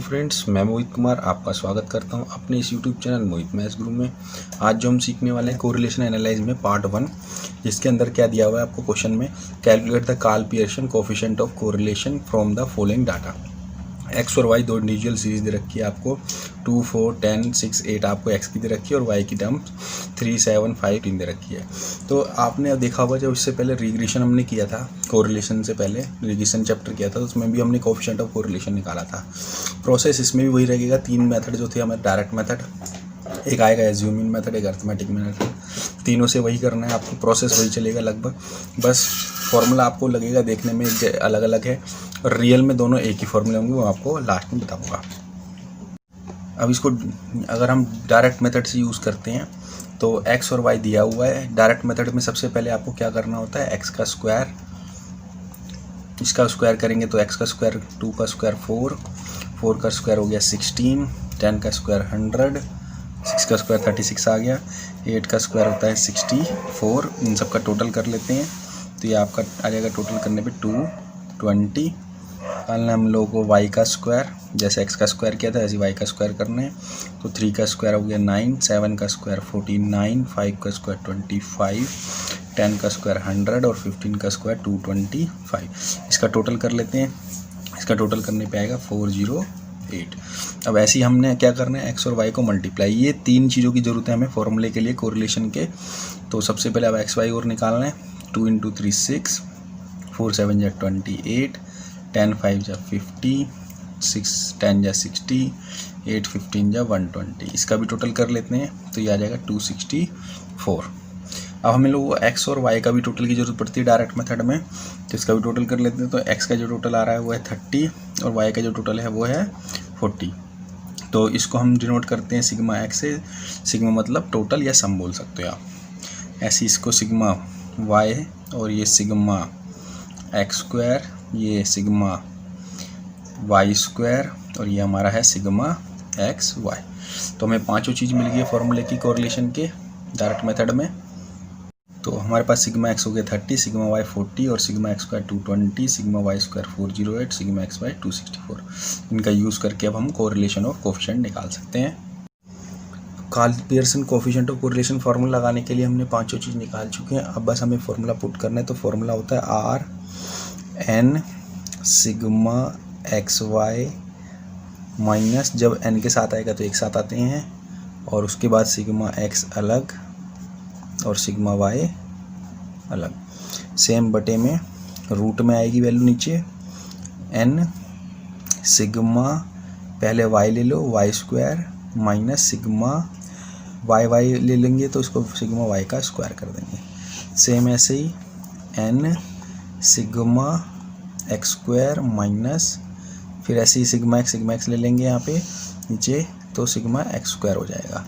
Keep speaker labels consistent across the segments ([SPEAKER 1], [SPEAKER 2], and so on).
[SPEAKER 1] Friends, मैं मोहित कुमार आपका स्वागत करता हूं अपने इस यूट्यूब चैनल मोहित मैथ्स गुरु में। आज जो हम सीखने वाले हैं कोरिलेशन एनालाइज में पार्ट 1, जिसके अंदर क्या दिया हुआ है आपको क्वेश्चन में, calculate the Karl Pearson coefficient of correlation from the following data. X और वाई दो इंडिविजुअल सीरीज दे रखी है आपको, 2, 4, 10, 6, 8 आपको एक्स की दे रखी है और वाई की टर्म 3, 7, 5, 3 दे रखी है। तो आपने अब देखा होगा जब इससे पहले रिग्रेशन हमने किया था, कोरिलेशन से पहले रिग्रेशन चैप्टर किया था, तो उसमें भी हमने कोफिशिएंट ऑफ कोरिलेशन निकाला था। प्रोसेस इसमें भी वही रहेगा। 3 मेथड जो थे हमारे, डायरेक्ट मेथड, एक आएगा एज्यूमिंग मेथड, एक अर्थमेटिक मेथड, तीनों से वही करना है आपको। प्रोसेस वही चलेगा लगभग, बस फॉर्मूला आपको लगेगा देखने में अलग अलग है और रियल में दोनों एक ही फॉर्मूले होंगे, वो आपको लास्ट में बताऊंगा। अब इसको अगर हम डायरेक्ट मेथड से यूज़ करते हैं तो एक्स और वाई दिया हुआ है। डायरेक्ट मेथड में सबसे पहले आपको क्या करना होता है, एक्स का स्क्वायर, इसका स्क्वायर करेंगे तो एक्स का स्क्वायर 2 का स्क्वायर 4 का स्क्वायर हो गया 16, 10 का स्क्वायर 100, 6 का स्क्वायर 36 आ गया, 8 का स्क्वायर होता है 64। इन सब का टोटल कर लेते हैं तो ये आपका आ जाएगा, टोटल करने पे 220। निकालना हम लोगों को वाई का स्क्वायर, जैसे एक्स का स्क्वायर किया था ऐसे वाई का स्क्वायर करना है। तो 3 का स्क्वायर हो गया 9, 7 का स्क्वायर 49, 5 का स्क्वायर 25, 10 का स्क्वायर 100 और 15 का स्क्वायर 225। इसका टोटल कर लेते हैं। इसका टोटल करने पे आएगा 408। अब ऐसे ही हमने क्या करना है, एक्स और वाई को मल्टीप्लाई। ये 3 चीज़ों की ज़रूरत है हमें फॉर्मूले के लिए कोरिलेशन के। तो सबसे पहले अब एक्स वाई और निकालना है। 2 × 3 6, 4 7 जा 28, 10 5 जा 50, 6 10 जा 60, 8 15 जा 120। इसका भी टोटल कर लेते हैं तो ये आ जाएगा 264। अब हमें लोगों को एक्स और वाई का भी टोटल की ज़रूरत पड़ती है डायरेक्ट मेथड में, तो इसका भी टोटल कर लेते हैं। तो एक्स का जो टोटल आ रहा है वो है 30 और वाई का जो टोटल है वो है 40। तो इसको हम डिनोट करते हैं सिग्मा एक्स से। सिग्मा मतलब टोटल या सम बोल सकते हो आप। ऐसे इसको सिग्मा वाई है और ये सिग्मा एक्स स्क्वायर, ये सिग्मा वाई स्क्वायर और ये हमारा है सिग्मा एक्स वाई। तो हमें पांचों चीज़ मिल गई है फॉर्मूले की कोरिलेशन के डायरेक्ट मेथड में। तो हमारे पास सिग्मा एक्स हो गया 30, सिग्मा वाई 40 और sigma x square 220, sigma Y square 408, sigma x y 264। इनका यूज़ करके अब हम कोरिलेशन ऑफ कोफिशिएंट निकाल सकते हैं। Karl Pearson coefficient of correlation formula लगाने के लिए हमने पांचों चीज़ निकाल चुके हैं। अब बस हमें फार्मूला पुट करना है। तो फार्मूला होता है r n sigma x y minus, जब एन के साथ आएगा तो एक साथ आते हैं, और उसके बाद सिग्मा एक्स अलग और सिग्मा वाई अलग, सेम बटे में रूट में आएगी वैल्यू नीचे। एन सिग्मा, पहले वाई ले लो, Y square minus sigma Y ले लेंगे तो इसको सिग्मा वाई का स्क्वायर कर देंगे। सेम ऐसे ही N sigma x square minus, फिर ऐसे ही सिग्मा एक्स ले लेंगे यहाँ पे नीचे तो सिग्मा एक्स स्क्वायर हो जाएगा।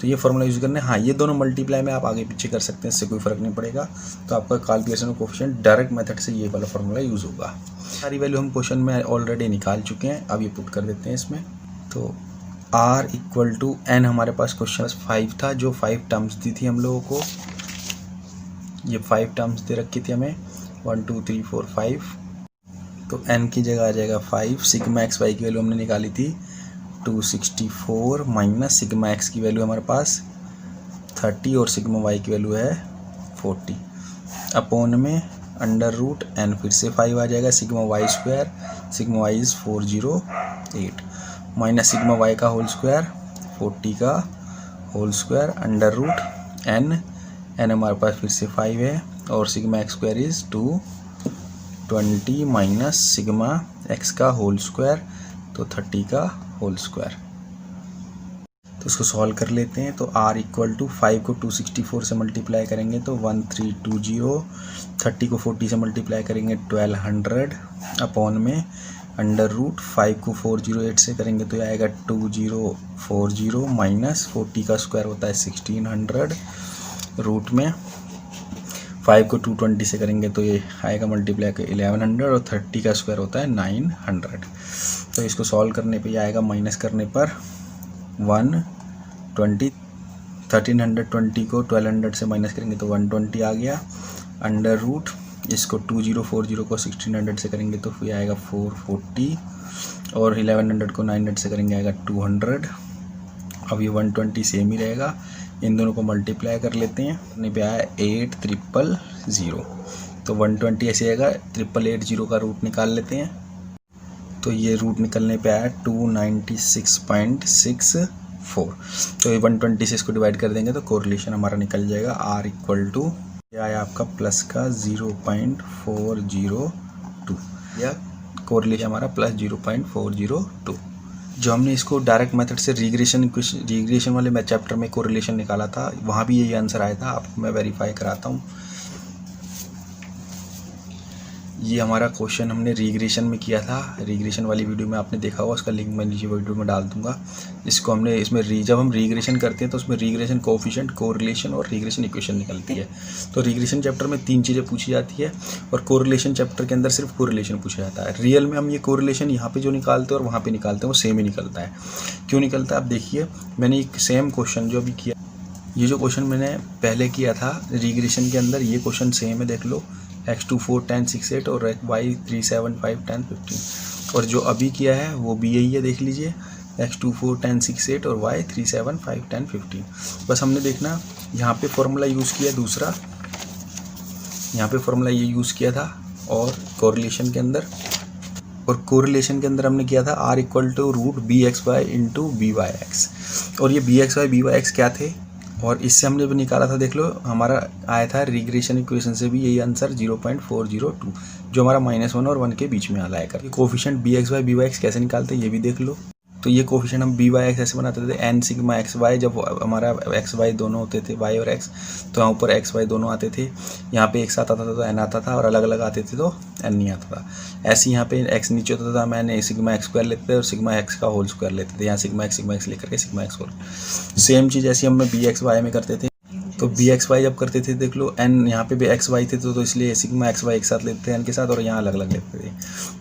[SPEAKER 1] तो ये फॉर्मूला यूज़ करना है। हाँ, ये दोनों मल्टीप्लाई में आप आगे पीछे कर सकते हैं, इससे कोई फ़र्क नहीं पड़ेगा। तो आपका Karl Pearson coefficient direct method से ये वाला फॉर्मूला यूज़ होगा। सारी वैल्यू हम क्वेश्चन में ऑलरेडी निकाल चुके हैं, अब ये पुट कर देते हैं इसमें। तो R = N हमारे पास क्वेश्चन 5 था, जो 5 टर्म्स दी थी हम लोगों को। ये 5 टर्म्स दे रखी थी हमें, 1 2 3 4 5। तो n की जगह आ जाएगा 5। सिग्मा एक्स वाई की वैल्यू हमने निकाली थी 264 माइनस सिग्मा एक्स की वैल्यू हमारे पास 30 और सिग्मा वाई की वैल्यू है 40 अपॉन में √n, फिर से 5 आ जाएगा। Sigma Y square, sigma y is 408 minus sigma Y का होल स्क्वायर 40 का होल स्क्वायर √n, n हमारे पास फिर से 5 है और sigma x square is 220 minus sigma X का होल स्क्वायर तो 30 का होल स्क्वायर। तो इसको सॉल्व कर लेते हैं। तो R = 5 को 264 से मल्टीप्लाई करेंगे तो 1320, 30 को 40 से मल्टीप्लाई करेंगे 1200 अपॉन में √5 को 408 से करेंगे तो ये आएगा 2040 माइनस 40 का स्क्वायर होता है 1600, रूट में 5 को 220 से करेंगे तो ये आएगा मल्टीप्लाई कर 1100 और 30 का स्क्वायर होता है 900। तो इसको सॉल्व करने पे ये आएगा, माइनस करने पर 120, 1320 को 1200 से माइनस करेंगे तो 120 आ गया, √, इसको 2040 को 1600 से करेंगे तो फिर आएगा 440 और 1100 को 900 से करेंगे आएगा 200। अब ये 120 सेम ही रहेगा, इन दोनों को मल्टीप्लाई कर लेते हैं, अपने पे आया 8,000। तो 120 ऐसे आएगा, 8,880 का रूट निकाल लेते हैं। तो ये रूट निकलने पे आया 296.64। तो ये 120 से इसको डिवाइड कर देंगे तो कोरिलेशन हमारा निकल जाएगा R इक्वल टू, यह आया आपका प्लस का 0.402, या कोरिलेशन हमारा प्लस 0.402। जो हमने इसको डायरेक्ट मेथड से रीग्रेशन वाले चैप्टर में कोरिलेशन निकाला था, वहाँ भी यही आंसर आया था। आपको मैं वेरीफाई कराता हूँ। ये हमारा क्वेश्चन हमने रीग्रेशन में किया था, रीग्रेशन वाली वीडियो में आपने देखा होगा, उसका लिंक मैं नीचे वीडियो में डाल दूंगा। इसको हमने इसमें जब हम रीग्रेशन करते हैं तो उसमें रीग्रेशन कोफिशिएंट, कोरिलेशन और रीग्रेशन इक्वेशन निकलती है। तो रीग्रेशन चैप्टर में 3 चीज़ें पूछी जाती है और कोरिलेशन चैप्टर के अंदर सिर्फ कोरिलेशन पूछा जाता है। रियल में हम ये कोरिलेशन यहाँ पे जो निकालते हैं और वहाँ पे निकालते हैं वो सेम ही निकलता है। क्यों निकलता है आप देखिए, मैंने एक सेम क्वेश्चन जो अभी किया, ये जो क्वेश्चन मैंने पहले किया था रीग्रेशन के अंदर, ये क्वेश्चन सेम है, देख लो, x24 10 6 8 और y3 7 5 10 15। और जो अभी किया है वो भी यही है, देख लीजिए, x24 10 6 8 और y3 7 5 10 15। बस हमने देखना यहाँ पे फॉर्मूला यूज़ किया दूसरा, यहाँ पे फॉर्मूला ये यूज़ किया था, और कोरिलेशन के अंदर हमने किया था R equal to root BXY into BYX। और ये BXY BYX क्या थे, और इससे हमने भी निकाला था, देख लो, हमारा आया था रीग्रेशन इक्वेशन से भी यही आंसर 0.402, जो हमारा -1 और 1 के बीच में आया कर। कोफिशिएंट BXY BYX कैसे निकालते हैं ये भी देख लो। तो ये कोफिशिएंट हम BYX ऐसे बनाते थे, n सिग्मा XY, जब हमारा XY दोनों होते थे, Y और X, तो यहाँ ऊपर XY दोनों आते थे, यहाँ पे एक साथ आता था तो n आता था, और अलग अलग आते थे तो n नहीं आता था। ऐसे यहाँ पे x नीचे होता था, मैंने सिग्मा x स्क्वायर लेते थे और सिग्मा x का होल स्क्वायर लेते थे, यहाँ सिग्मा x लेकर के सिग्मा x होल। सेम चीज़ ऐसी हम BXY में करते थे। तो BXY जब करते थे, देख लो, n यहाँ पे भी XY थे तो इसलिए सिग्मा XY एक साथ लेते थे n के साथ, और यहाँ अलग अलग लेते थे।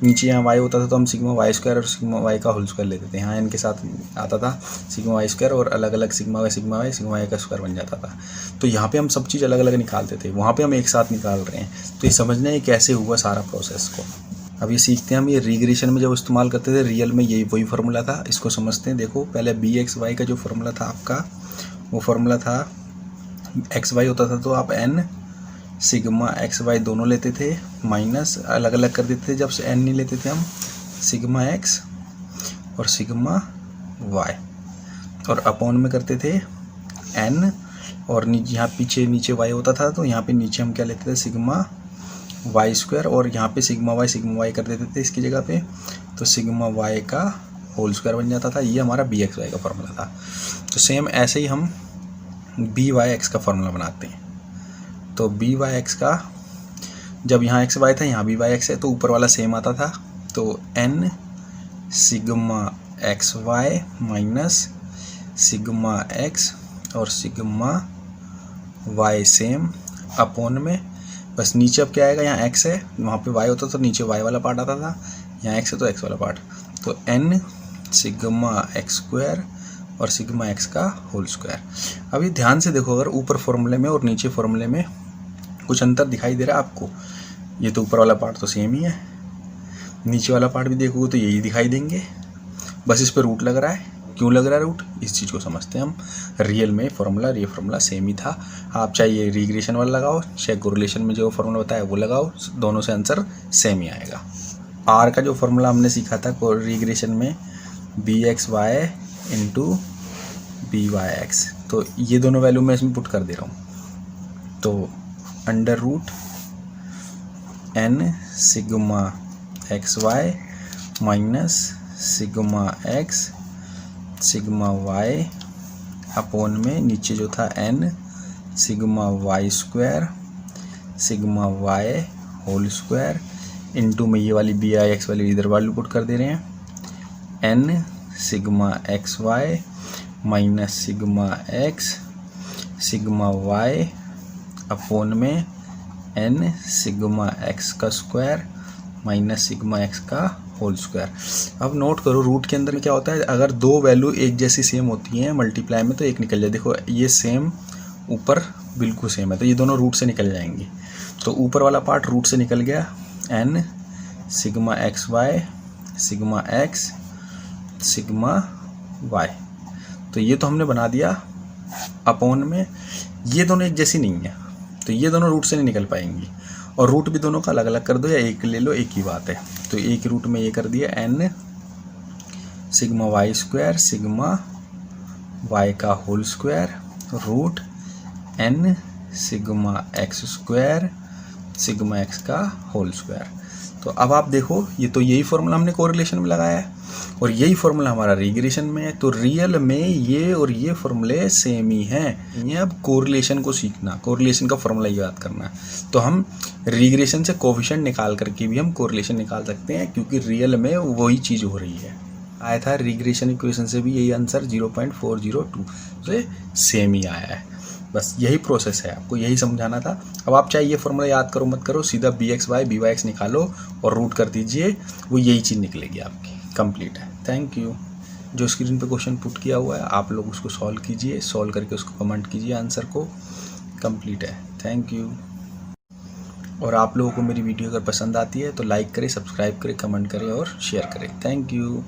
[SPEAKER 1] नीचे यहाँ y होता था तो हम सिग्मा y स्क्वायर और सिग्मा y का होल स्क्वायर लेते थे, यहाँ n के साथ आता था सिग्मा y स्क्वायर, और अलग अलग सिग्मा y सिग्मा y का स्क्वायर बन जाता था। तो यहाँ पे हम सब चीज़ अलग अलग निकालते थे, वहाँ पे हम एक साथ निकाल रहे हैं। तो ये समझना है कैसे हुआ सारा प्रोसेस को। अब ये सीखते हैं हम, ये रीग्रेशन में जब इस्तेमाल करते थे, रियल में यही वही फार्मूला था, इसको समझते हैं। देखो, पहले BXY का जो फार्मूला था आपका, वो फार्मूला था XY होता था तो आप n सिग्मा XY दोनों लेते थे, माइनस अलग अलग कर देते थे, जब से n नहीं लेते थे हम सिग्मा x और सिग्मा y, और अपॉन में करते थे n, और यहाँ पीछे नीचे y होता था तो यहाँ पे नीचे हम क्या लेते थे सिग्मा y स्क्वायर, और यहाँ पे सिग्मा y कर देते थे इसकी जगह पे, तो सिग्मा y का होल स्क्वायर बन जाता था। ये हमारा BXY का फार्मूला था। तो सेम ऐसे ही हम BYX का फार्मूला बनाते हैं। तो BYX का, जब यहाँ XY था यहाँ BYX है, तो ऊपर वाला सेम आता था, तो n sigma XY minus sigma x और सिग्मा y सेम, अपॉन में बस नीचे अब क्या आएगा, यहाँ x है, वहाँ पे y होता तो नीचे y वाला पार्ट आता था, यहाँ x है तो x वाला पार्ट, तो n सिग्मा x स्क्वायर और सिग्मा x का होल स्क्वायर। अभी ध्यान से देखो, अगर ऊपर फॉर्मूले में और नीचे फॉर्मूले में कुछ अंतर दिखाई दे रहा है आपको, ये तो ऊपर वाला पार्ट तो सेम ही है, नीचे वाला पार्ट भी देखोगे तो यही दिखाई देंगे, बस इस पर रूट लग रहा है। क्यों लग रहा है रूट, इस चीज़ को समझते हैं हम। रियल में ये फार्मूला सेम ही था। आप चाहे रीग्रेशन वाला लगाओ, चाहे कोरिलेशन में जो फार्मूला बताया वो लगाओ, दोनों से आंसर सेम ही आएगा। आर का जो फार्मूला हमने सीखा था रीग्रेशन में, BXY इंटू BYX, तो ये दोनों वैल्यू मैं इसमें पुट कर दे रहा हूँ। तो under root n sigma XY minus sigma x sigma y, upon में नीचे जो था n sigma y square sigma y whole square, into में ये वाली BIX वाली इधर वैल्यू पुट कर दे रहे हैं, n sigma XY minus sigma x sigma y, upon में n सिग्मा x का स्क्वायर माइनस सिग्मा x का होल स्क्वायर। अब नोट करो, रूट के अंदर क्या होता है, अगर दो वैल्यू एक जैसी सेम होती हैं मल्टीप्लाई में तो एक निकल जाए। देखो ये सेम ऊपर बिल्कुल सेम है, तो ये दोनों रूट से निकल जाएंगे। तो ऊपर वाला पार्ट रूट से निकल गया, n sigma XY sigma x sigma y. तो ये तो हमने बना दिया अपॉन में, ये दोनों एक जैसी नहीं है तो ये दोनों रूट से नहीं निकल पाएंगी, और रूट भी दोनों का अलग अलग कर दो या एक ले लो, एक ही बात है। तो एक रूट में ये कर दिया n sigma Y square sigma Y का whole square root n sigma x square sigma X का होल स्क्वायर। तो अब आप देखो, ये तो यही फॉर्मूला हमने कोरिलेशन में लगाया है और यही फॉर्मूला हमारा रिग्रेशन में है। तो रियल में ये और ये फॉर्मूले सेम ही हैं। ये अब कोरिलेशन को सीखना, कोरिलेशन का फॉर्मूला याद करना है। तो हम रिग्रेशन से कोफिशिएंट निकाल करके भी हम कोरिलेशन निकाल सकते हैं, क्योंकि रियल में वही चीज़ हो रही है। आया था रिग्रेशन इक्वेशन से भी यही आंसर 0.402 से सेम ही आया है। बस यही प्रोसेस है, आपको यही समझाना था। अब आप चाहे ये फॉर्मूला याद करो मत करो, सीधा bxy byx निकालो और रूट कर दीजिए, वो यही चीज़ निकलेगी आपकी। कंप्लीट है। Thank you. जो स्क्रीन पे क्वेश्चन पुट किया हुआ है आप लोग उसको सॉल्व कीजिए, सॉल्व करके उसको कमेंट कीजिए आंसर को। कंप्लीट है। Thank you. और आप लोगों को मेरी वीडियो अगर पसंद आती है तो लाइक करें, सब्सक्राइब करें, कमेंट करें और शेयर करें। Thank you.